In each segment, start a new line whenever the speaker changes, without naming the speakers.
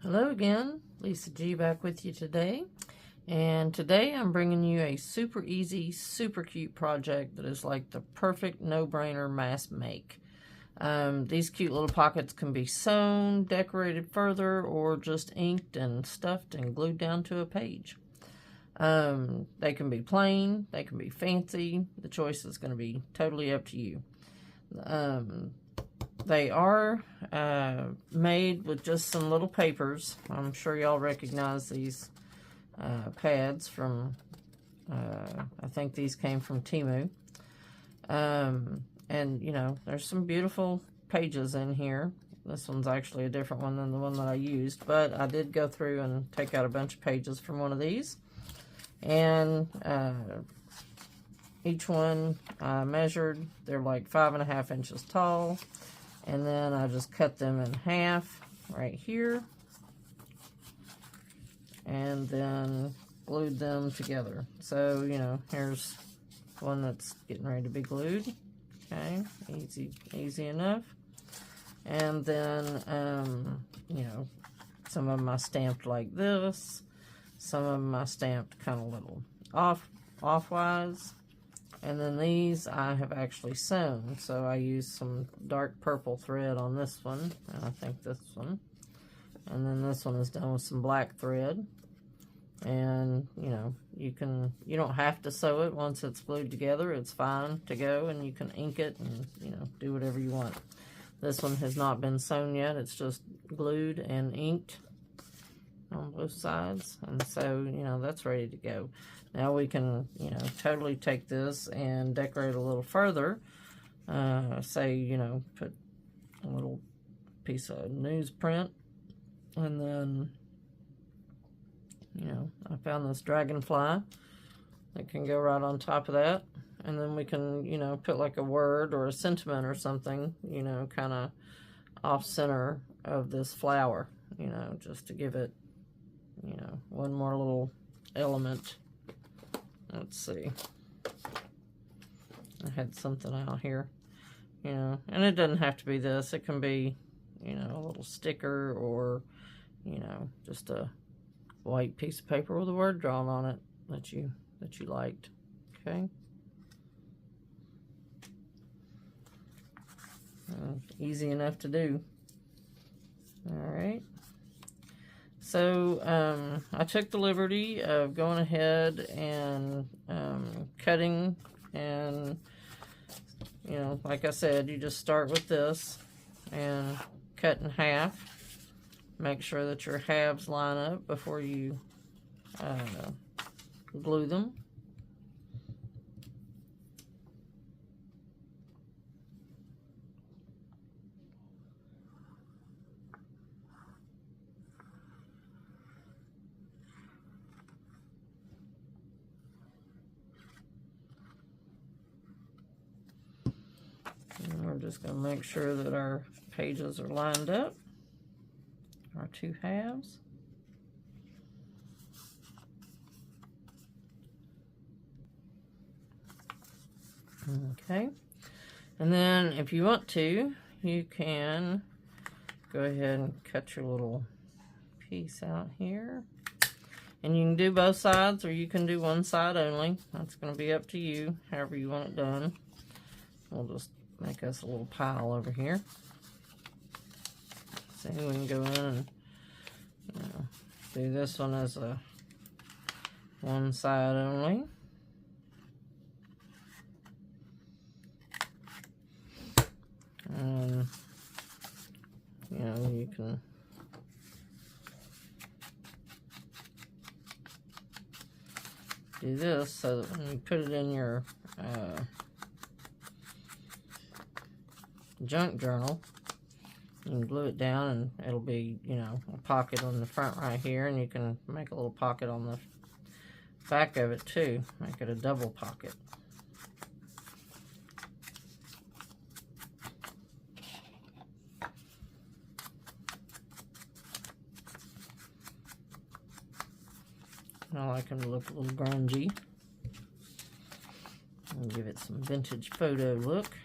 Hello again, Lisa G back with you today. And today I'm bringing you a super easy, super cute project that is like the perfect no-brainer mass make. These cute little pockets can be sewn, decorated further, or just inked and stuffed and glued down to a page. They can be plain, they can be fancy. The choice is going to be totally up to you. They are made with just some little papers. I'm sure y'all recognize these pads from, I think these came from Temu. And, you know, there's some beautiful pages in here. This one's actually a different one than the one that I used, but I did go through and take out a bunch of pages from one of these. And each one I measured. They're like 5.5 inches tall. And then I just cut them in half right here. And then glued them together. So, you know, here's one that's getting ready to be glued. Okay, easy enough. And then, you know, some of them I stamped like this. Some of them I stamped kind of little off-wise. And then these I have actually sewn. So I used some dark purple thread on this one. And I think this one. And then this one is done with some black thread. And, you know, you don't have to sew it once it's glued together. It's fine to go, and you can ink it and, you know, do whatever you want. This one has not been sewn yet. It's just glued and inked on both sides. And so, you know, that's ready to go. Now we can, you know, totally take this and decorate a little further. Say, you know, put a little piece of newsprint. And then, you know, I found this dragonfly that can go right on top of that. And then we can, you know, put like a word or a sentiment or something, you know, kind of off center of this flower, you know, just to give it, you know, one more little element. Let's see. I had something out here, you know, and it doesn't have to be this. It can be, you know, a little sticker or, you know, just a white piece of paper with a word drawn on it that you liked. Okay. Easy enough to do. All right. So I took the liberty of going ahead and cutting, and, you know, like I said, you just start with this and cut in half. Make sure that your halves line up before you glue them. And we're just going to make sure that our pages are lined up. Our two halves. Okay. And then if you want to, you can go ahead and cut your little piece out here. And you can do both sides, or you can do one side only. That's going to be up to you, however you want it done. We'll just make us a little pile over here. So we can go in and, you know, do this one as a one side only. And, you know, you can do this so that when you put it in your junk journal, you can glue it down and it'll be, you know, a pocket on the front right here, and you can make a little pocket on the back of it too. Make it a double pocket. I like them to look a little grungy. And give it some vintage photo look.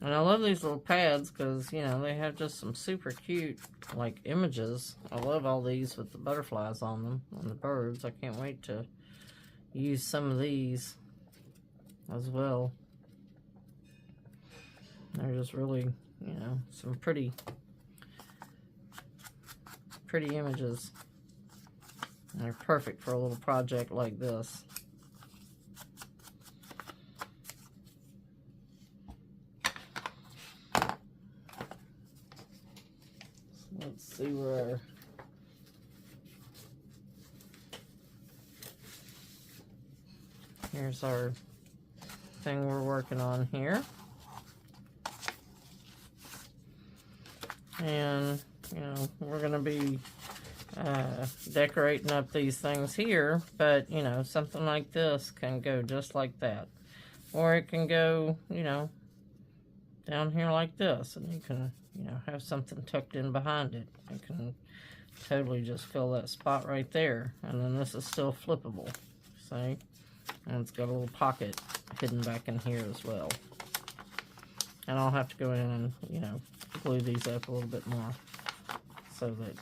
And I love these little pads because, you know, they have just some super cute, like, images. I love all these with the butterflies on them, and the birds. I can't wait to use some of these as well. They're just really, you know, some pretty images. And they're perfect for a little project like this. Let's see where here's our thing we're working on here. And, you know, we're going to be decorating up these things here, but, you know, something like this can go just like that. Or it can go, you know, down here like this, and you can, you know, have something tucked in behind it. It can totally just fill that spot right there. And then this is still flippable, see? And it's got a little pocket hidden back in here as well. And I'll have to go in and, you know, glue these up a little bit more so that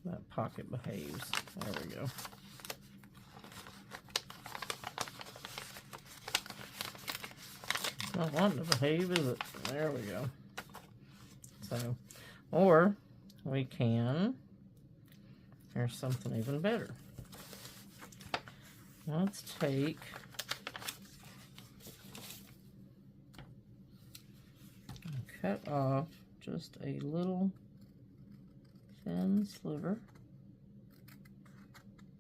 that pocket behaves. There we go. Not wanting to behave, is it? There we go. So, or we can, here's something even better. Let's take and cut off just a little thin sliver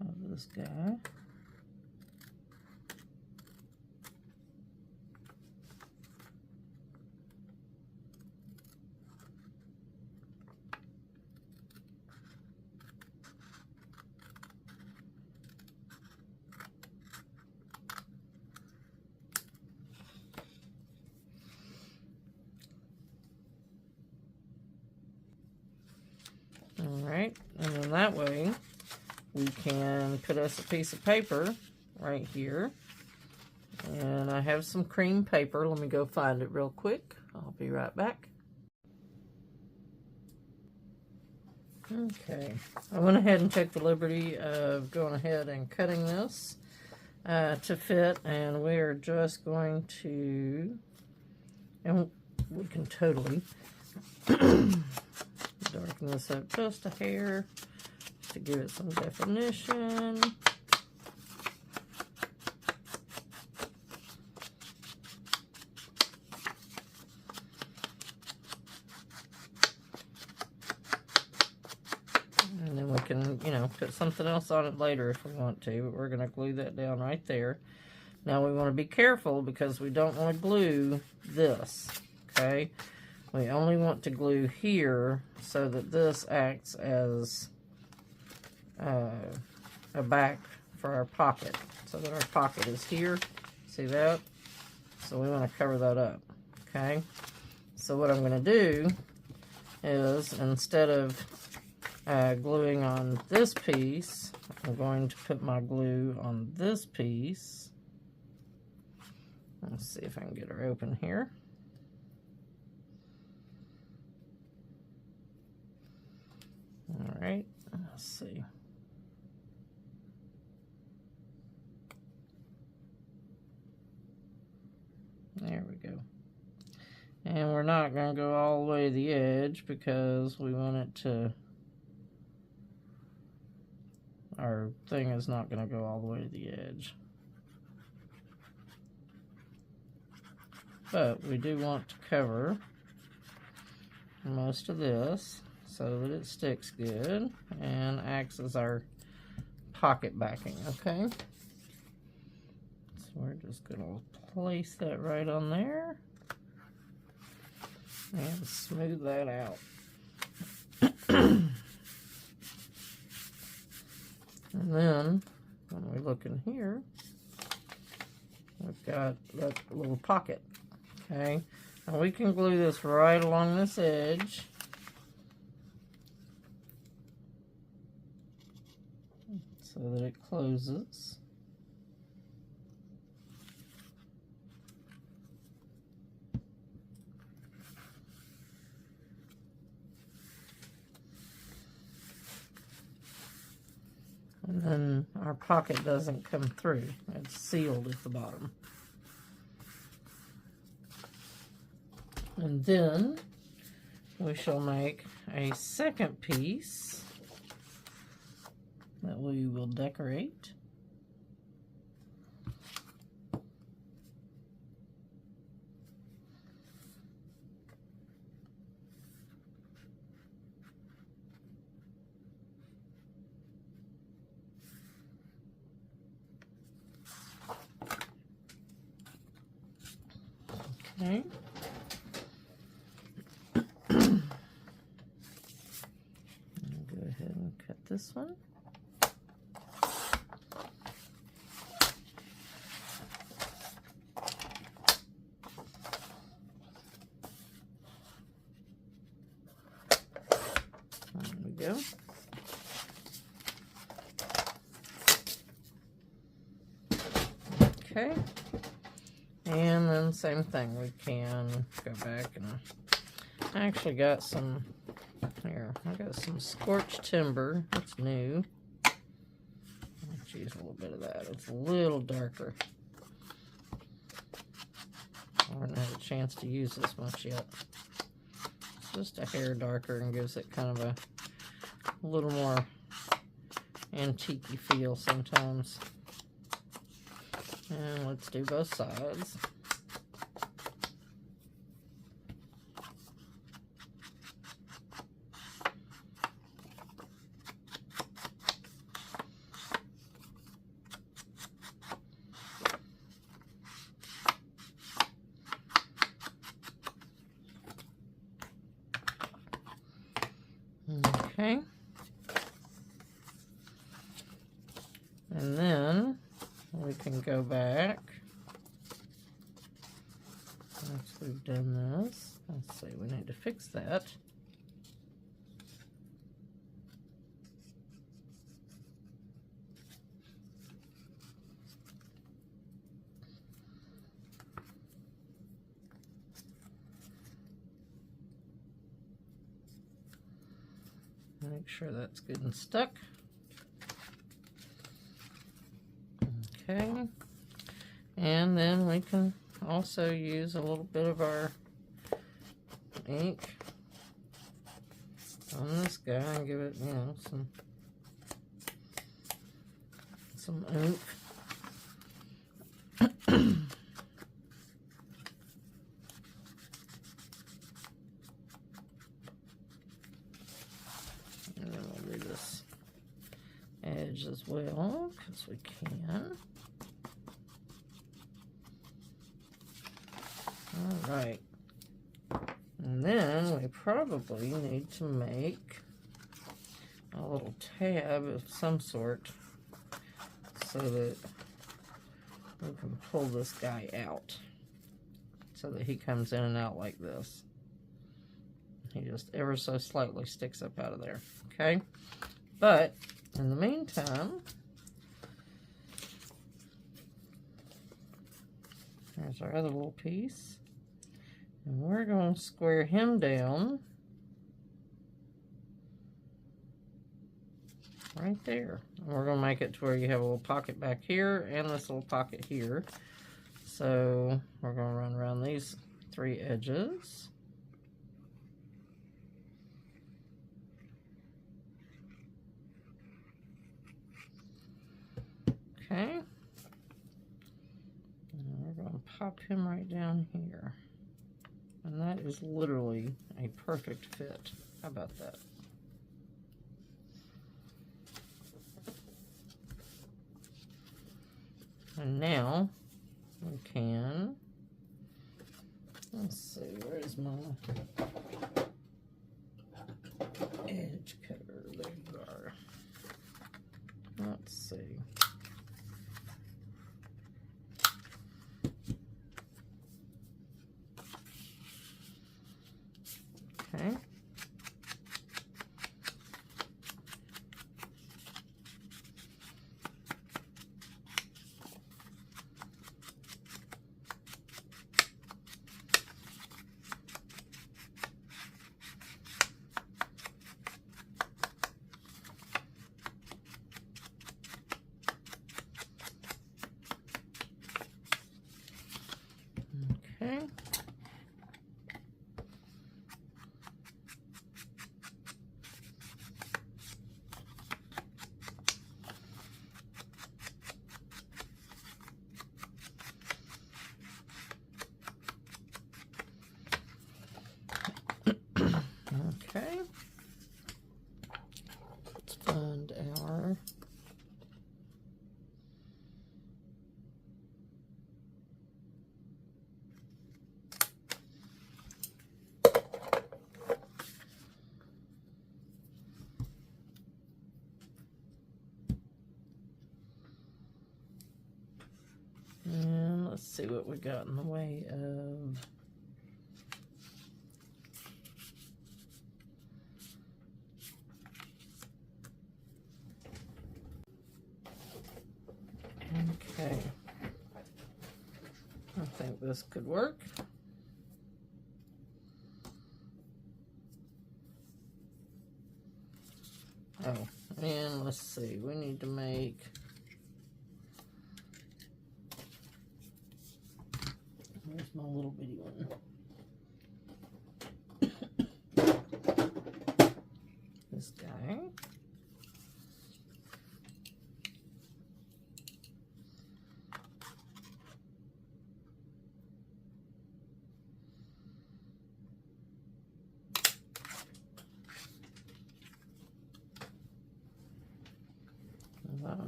of this guy. Alright, and then that way we can put us a piece of paper right here. And I have some cream paper. Let me go find it real quick. I'll be right back. Okay, I went ahead and took the liberty of going ahead and cutting this to fit, and we are just going to, and we can totally darken this up just a hair to give it some definition. And then we can, you know, put something else on it later if we want to, but we're going to glue that down right there. Now we want to be careful because we don't want to glue this, okay? We only want to glue here so that this acts as a back for our pocket. So that our pocket is here. See that? So we want to cover that up, okay? So what I'm going to do is, instead of gluing on this piece, I'm going to put my glue on this piece. Let's see if I can get her open here. All right, let's see. There we go. And we're not going to go all the way to the edge because we want it to, our thing is not going to go all the way to the edge. But we do want to cover most of this so that it sticks good and acts as our pocket backing, okay? So we're just going to place that right on there and smooth that out. And then when we look in here, we've got that little pocket, okay? Now we can glue this right along this edge. So that it closes. and our pocket doesn't come through. It's sealed at the bottom. And then we shall make a second piece that we will decorate. Okay. Go ahead and cut this one. There we go. Okay. And then same thing, we can go back and I actually got some, here, I got some scorched timber. It's new. Let's use a little bit of that. It's a little darker. I haven't had a chance to use this much yet. It's just a hair darker and gives it kind of a little more antique-y feel sometimes. And let's do both sides. Okay. And then we can go back. Once we've done this, let's see, we need to fix that. Make sure that's good and stuck. Okay. And then we can also use a little bit of our ink on this guy and give it, you know, some oomph. And then we'll do this edge as well, because we can. Alright, and then we probably need to make a little tab of some sort so that we can pull this guy out so that he comes in and out like this. He just ever so slightly sticks up out of there, okay? But in the meantime, there's our other little piece. And we're going to square him down right there. And we're going to make it to where you have a little pocket back here and this little pocket here. So we're going to run around these three edges. Okay. And we're going to pop him right down here. And that is literally a perfect fit. How about that? And now we can, let's see, where is my edge cutter? There you are. Let's see. Okay. see what we got in the way of. Okay. I think this could work. Oh, and let's see, we need to make here's my little bitty one. This guy.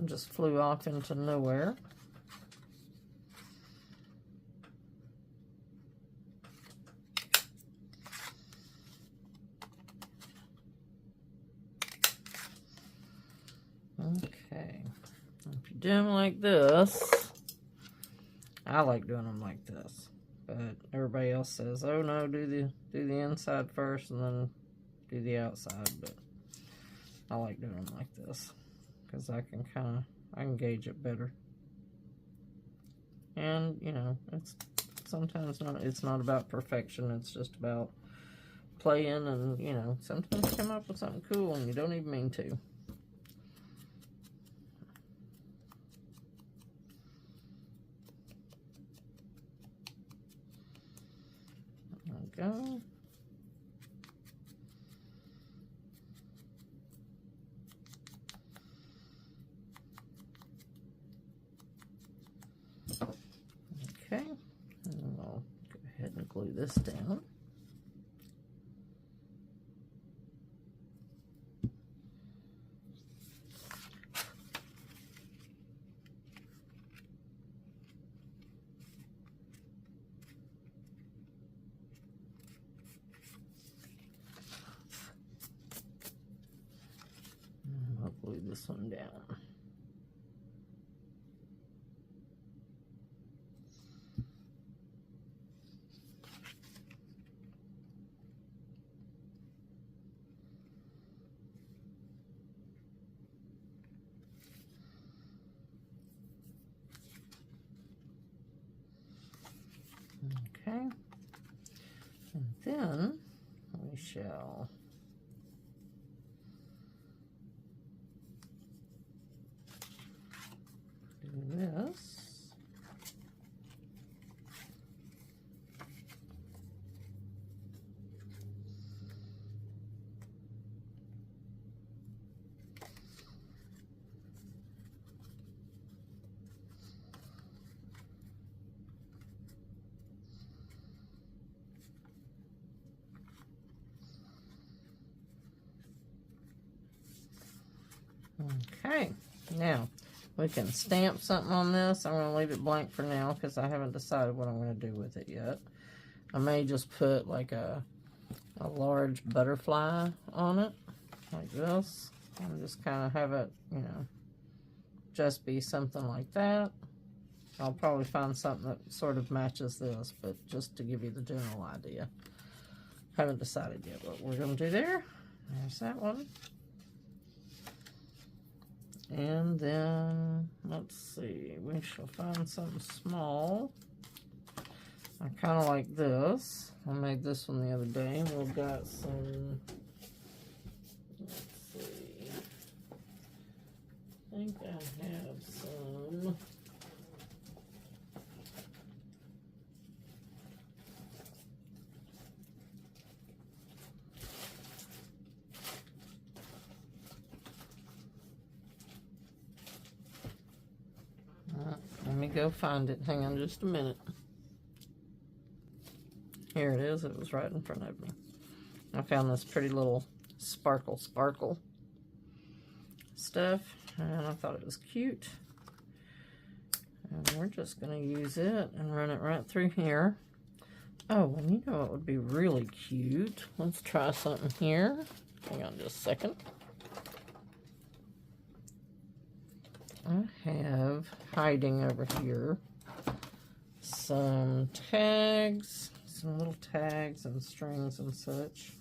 Just flew off into nowhere. Okay, if you do them like this, I like doing them like this, but everybody else says, "Oh no, do the inside first and then do the outside." But I like doing them like this, because I can gauge it better. And, you know, it's not about perfection, it's just about playing and, you know, sometimes you come up with something cool and you don't even mean to. There we go. Okay, and I'll go ahead and glue this down. And I'll glue this one down. Okay, and then we shall do this. Okay, now we can stamp something on this. I'm going to leave it blank for now because I haven't decided what I'm going to do with it yet. I may just put like a large butterfly on it, like this, and just kind of have it, you know, just be something like that. I'll probably find something that sort of matches this, but just to give you the general idea. Haven't decided yet what we're going to do there. There's that one. And then, let's see, we shall find something small. I kind of like this. I made this one the other day. We've got some, let's see, I think I have some. Let me go find it. Hang on just a minute. Here it is. It was right in front of me. I found this pretty little sparkle stuff, and I thought it was cute. And we're just going to use it and run it right through here. Oh, and you know what would be really cute? Let's try something here. Hang on just a second. I have hiding over here some tags, some little tags and strings and such.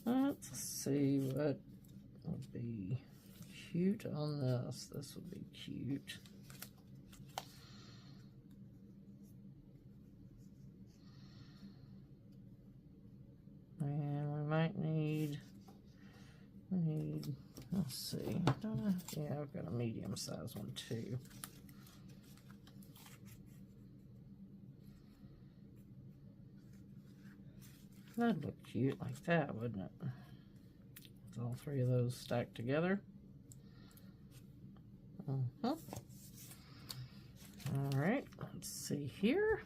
Let's see what would be cute on this. This would be cute. And we might need, let's see, yeah, I've got a medium size one too. That'd look cute like that, wouldn't it? With all three of those stacked together. All right, let's see here.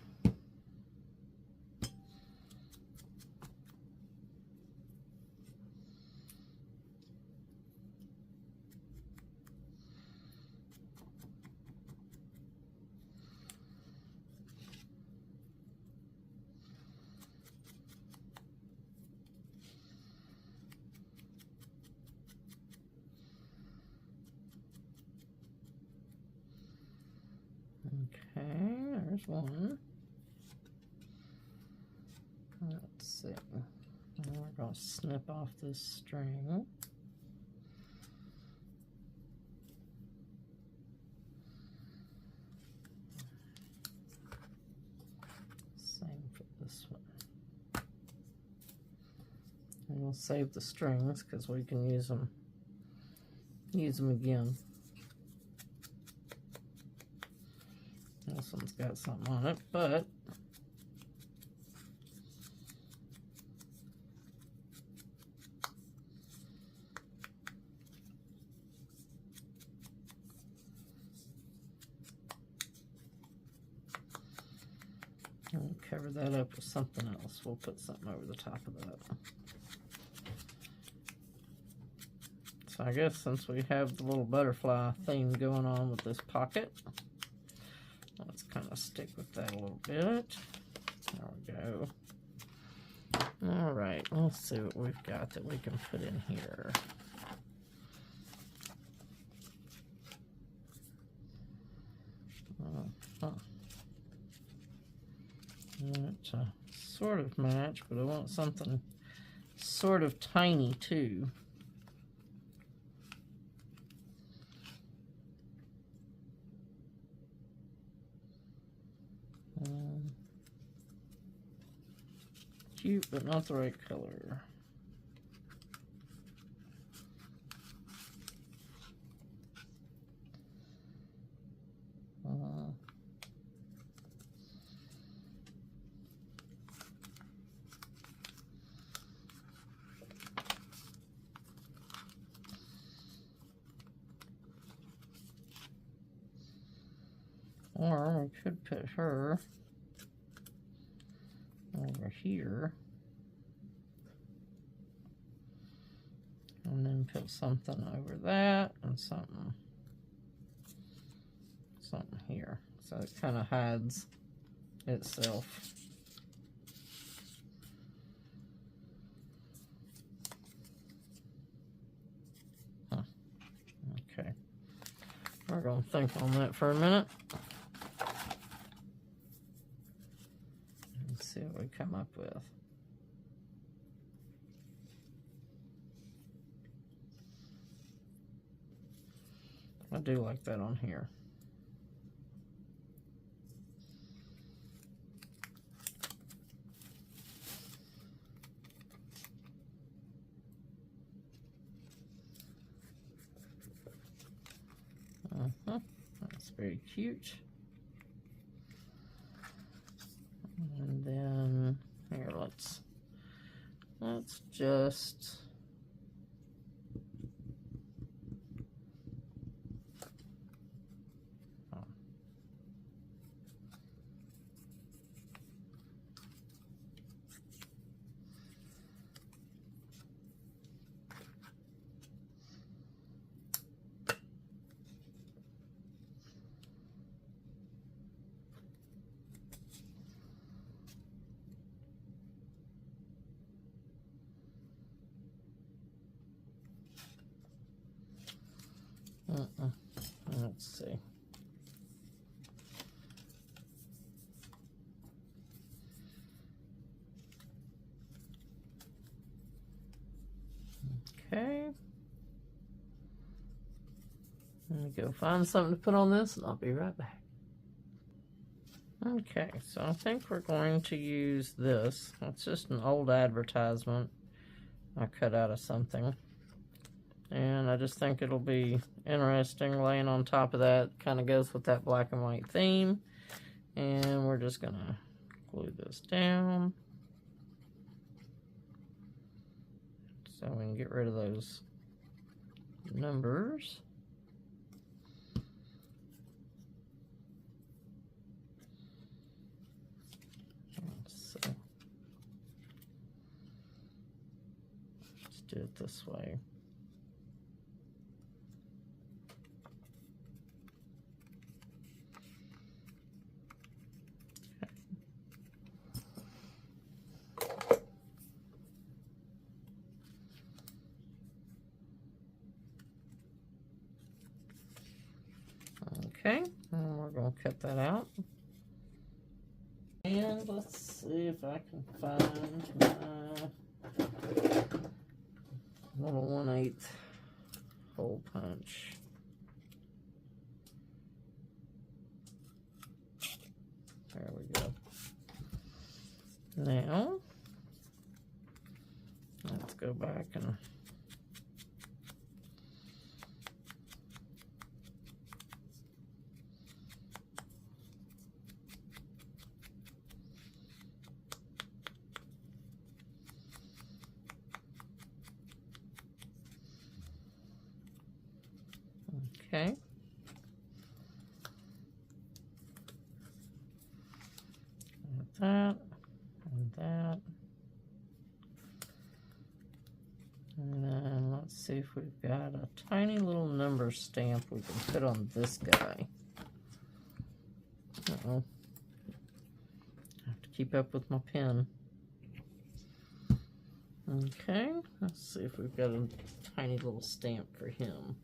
Okay, there's one. Let's see. And we're going to snip off this string. Same for this one. And we'll save the strings because we can use them again. This one's got something on it, but we'll cover that up with something else. We'll put something over the top of that. So I guess since we have the little butterfly theme going on with this pocket, let's kind of stick with that a little bit. There we go. All right, let's see what we've got that we can put in here. It sort of match, but I want something sort of tiny too. Cute, but not the right color. Or we could put her over here and then put something over that and something here, so it kind of hides itself. Okay, we're going to think on that for a minute. See what we come up with. I do like that on here. That's very cute. And then here, let's just Okay. Let me go find something to put on this and I'll be right back. Okay, so I think we're going to use this. It's just an old advertisement I cut out of something. And I just think it'll be interesting laying on top of that. Kind of goes with that black and white theme. And we're just going to glue this down. So we can get rid of those numbers. So let's do it this way. Okay, and we're going to cut that out. And let's see if I can find my little 1/8 hole punch. There we go. Now, let's go back and okay. That and that. And then let's see if we've got a tiny little number stamp we can put on this guy. Uh-oh. I have to keep up with my pen. Okay, let's see if we've got a tiny little stamp for him.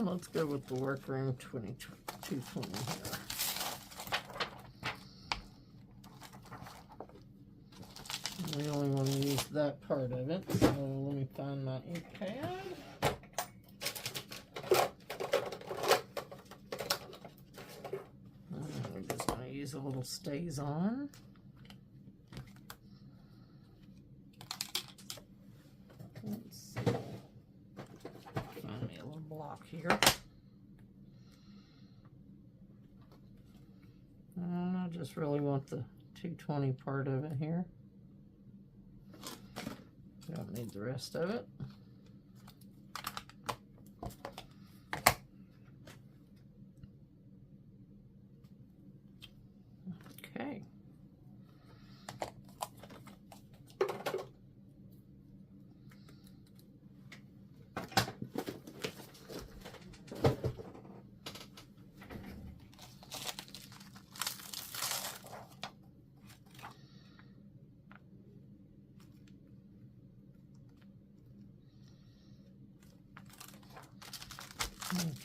Let's go with the workroom 220 here. We only want to use that part of it, so let me find my ink pad. And we're just going to use a little stays on. Let's see. Find me a little block here. And I just really want the 220 part of it here. Don't need the rest of it. Okay.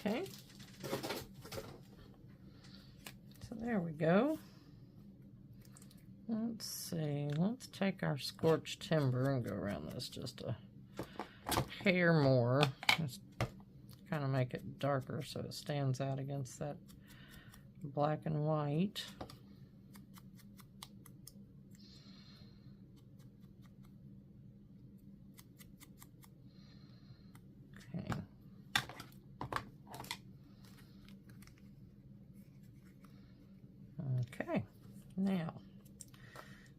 Okay, so there we go. Let's see, let's take our scorched timber and go around this just a hair more. Just kind of make it darker so it stands out against that black and white. Okay, now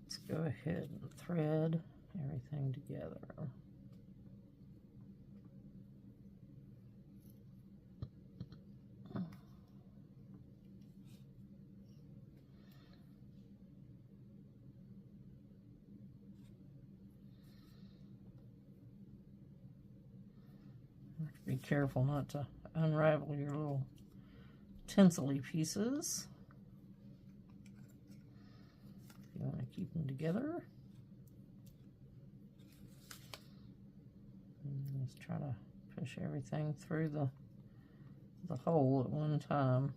let's go ahead and thread everything together. have to be careful not to unravel your little tinsely pieces. You want to keep them together. And just try to push everything through the hole at one time.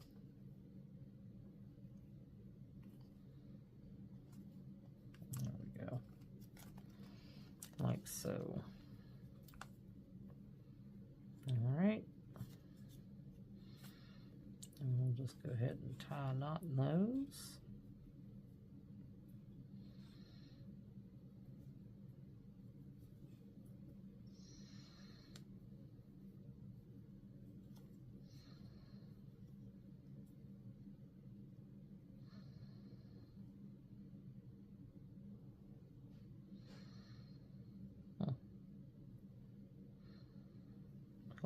There we go. Like so. Alright. And we'll just go ahead and tie a knot in those.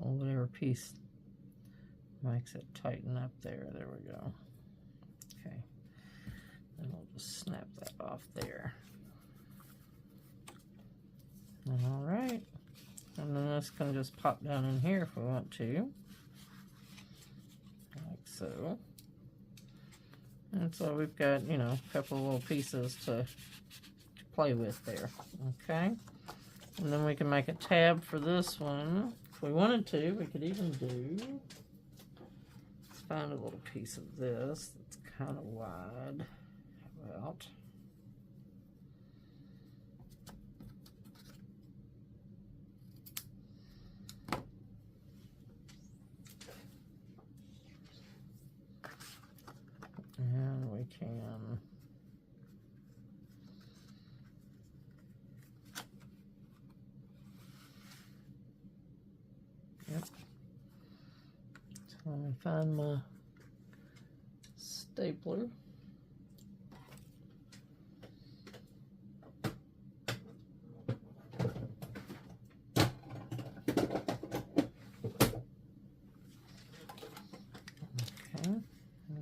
Whatever piece makes it tighten up there. There we go. Okay. Then we'll just snap that off there. All right. And then this can just pop down in here if we want to. Like so. And so we've got, you know, a couple of little pieces to play with there. Okay. And then we can make a tab for this one. If we wanted to, we could even do, let's find a little piece of this that's kind of wide. How about? And we can yep. So let me find my stapler. Okay, and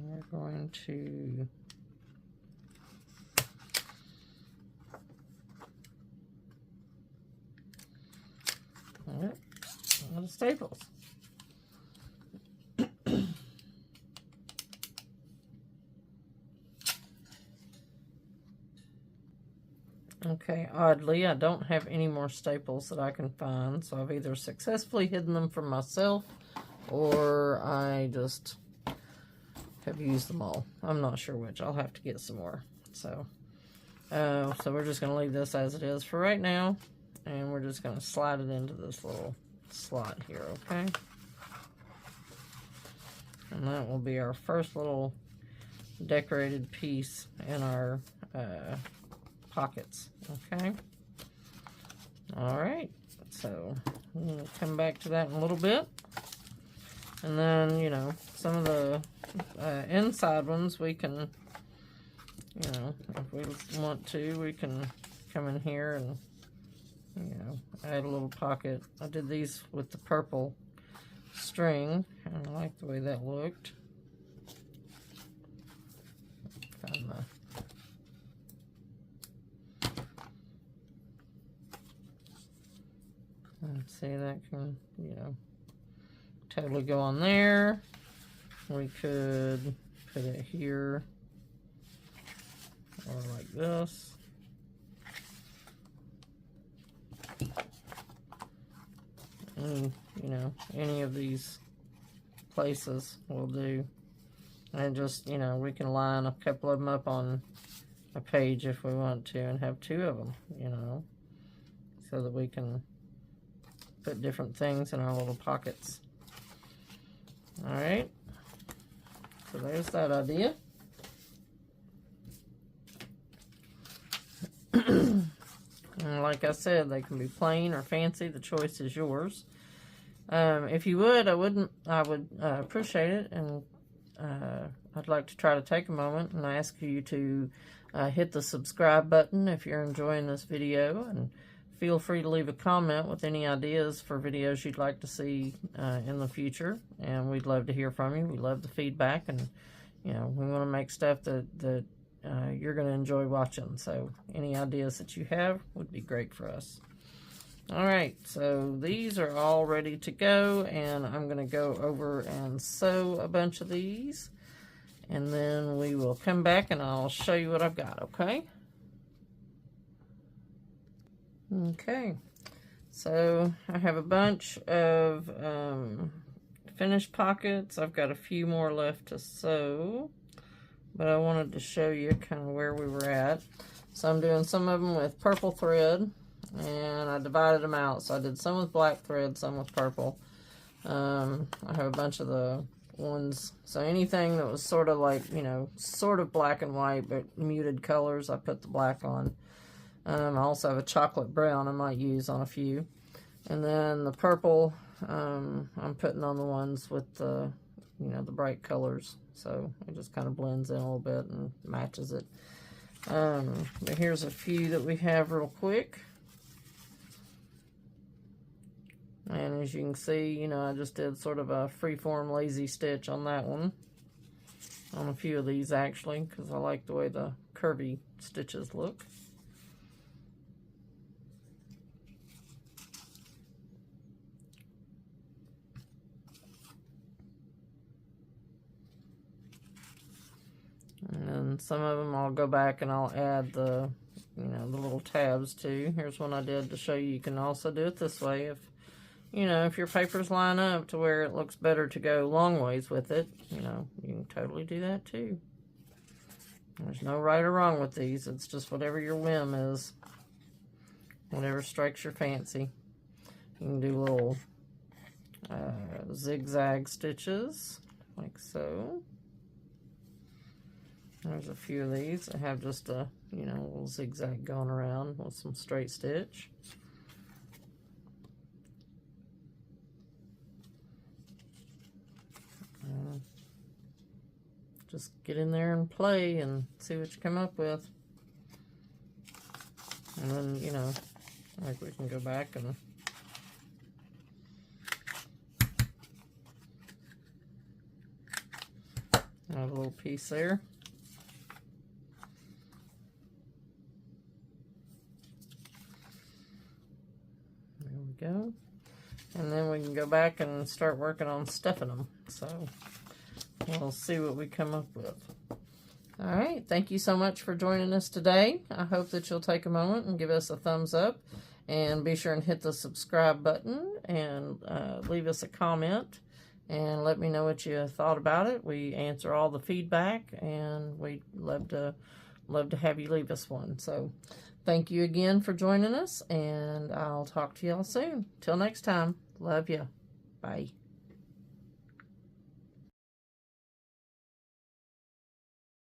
we're going to yep. Little staples. Okay, oddly, I don't have any more staples that I can find, so I've either successfully hidden them from myself or I just have used them all. I'm not sure which. I'll have to get some more. So we're just going to leave this as it is for right now, and we're just going to slide it into this little slot here, okay? And that will be our first little decorated piece in our pockets, okay? Alright, so we'll come back to that in a little bit. And then, you know, some of the inside ones we can, you know, if we want to, we can come in here and, you know, add a little pocket. I did these with the purple string, and I like the way that looked. Find the let's see, that can, you know, totally go on there. We could put it here or like this. And, you know, any of these places will do. And just, you know, we can line a couple of them up on a page if we want to and have two of them, you know, so that we can put different things in our little pockets. Alright, so there's that idea. And like I said, they can be plain or fancy. The choice is yours. If you would, I would appreciate it, and I'd like to try to take a moment and ask you to hit the subscribe button if you're enjoying this video, and feel free to leave a comment with any ideas for videos you'd like to see in the future, and we'd love to hear from you. We love the feedback, and you know, we want to make stuff that you're going to enjoy watching. So any ideas that you have would be great for us. Alright, so these are all ready to go, and I'm going to go over and sew a bunch of these, and then we will come back and I'll show you what I've got, okay? Okay, so I have a bunch of finished pockets. I've got a few more left to sew, but I wanted to show you kind of where we were at. So I'm doing some of them with purple thread, and I divided them out. So I did some with black thread, some with purple. I have a bunch of the ones, so anything that was sort of like, you know, sort of black and white, but muted colors, I put the black on. I also have a chocolate brown I might use on a few. And then the purple, I'm putting on the ones with the, you know, the bright colors. So it just kind of blends in a little bit and matches it. But here's a few that we have real quick. And as you can see, you know, I just did sort of a freeform lazy stitch on that one. On a few of these, actually, because I like the way the curvy stitches look. And then some of them I'll go back and I'll add the, you know, the little tabs too. Here's one I did to show you. You can also do it this way if, you know, if your papers line up to where it looks better to go long ways with it, you know, you can totally do that too. There's no right or wrong with these. It's just whatever your whim is. Whatever strikes your fancy. You can do little zigzag stitches, like so. There's a few of these that have just a, you know, little zigzag going around with some straight stitch. Just get in there and play and see what you come up with. And then, you know, like we can go back and have a little piece there. There we go. And then we can go back and start working on stuffing them. So we'll see what we come up with. All right, thank you so much for joining us today. I hope that you'll take a moment and give us a thumbs up, and be sure and hit the subscribe button and leave us a comment and let me know what you thought about it. We answer all the feedback, and we'd love to have you leave us one. So thank you again for joining us, and I'll talk to y'all soon. Till next time, love you. Bye.